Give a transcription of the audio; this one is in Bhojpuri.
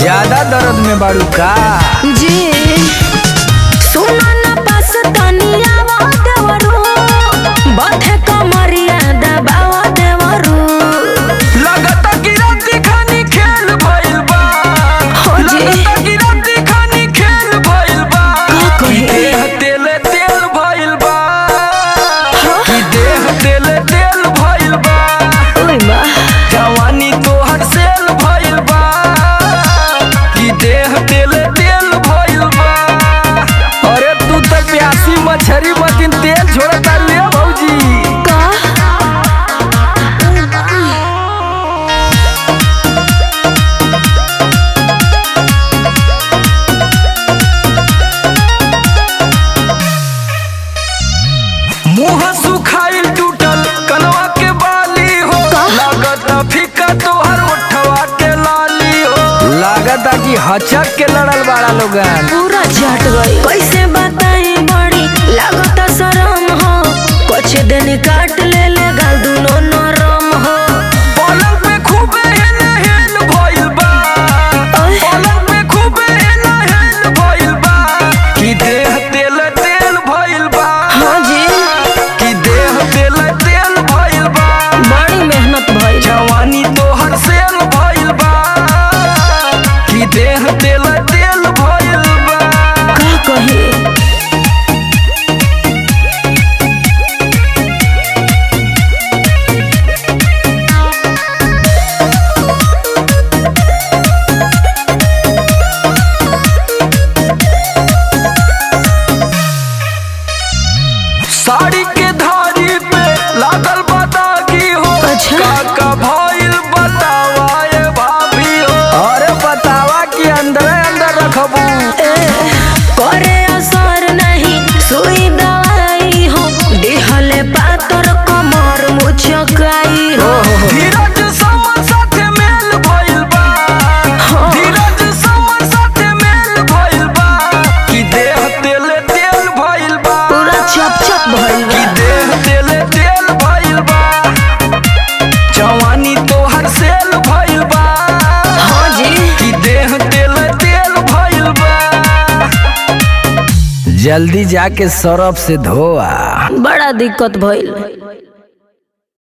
ज्यादा दर्द में बाड़ू का जी सुना ना पास तनिया वा देवरू बथे कमरिया दबावा देवरू लगता कि रात खानी खेल भइल बा हो जी लगता कि रात खानी खेल भइल बा का कहे देह तेल तेल भइल बा कि देह तेल तेल भइल बा ओए बा जवानी तोहर सेल भइल बा कि देह तेल तेल भइल बा। अरे तू तो प्यासी मछरी मतीन तेल छोड़ता ले भौजी का मुँह सुखाइल टूटल कनवा के बाली हो लागता फीका तोहर ओठवा के लाली हो लागता कि हचक के लड़ल बाड़ा लोगन पूरा झट गई कैसे बताई बड़ी लागत शरम हो कुछ दिन काट ले गाल दुनो नरम हो पलंग पे खूबे हेल हेल भइल बा पलंग पे खूबे हेल हेल भइल बा कि देह तेल तेल भइल बा हाँ जी कि देह तेल तेल भइल बा बड़ी मेहनत भई जवानी तोहर सेल भइल बा कि देह तेल तेल भइल बा। का कहे साड़ी के धारी पे लागल बतागी हो अच्छा। काका भइल बतावा ए भाभी हो अरे बतावा कि अंदर अंदर रखबू करे असर नहीं सुई दवाई हो दिहले पातर कमर मुचकाई हो धीरज समर साथे मेल भइल बा हाँ। धीरज समर साथे मेल भइल बा कि देह तेल तेल भइल बा पूरा चप चप भइल कि बा देह तेल तेल भइल बा जवानी तोहर सेल भइल बा हाँ जी कि देह तेल तेल भइल बा। जल्दी जाके सरफ से धोआ बड़ा दिक्कत भइल।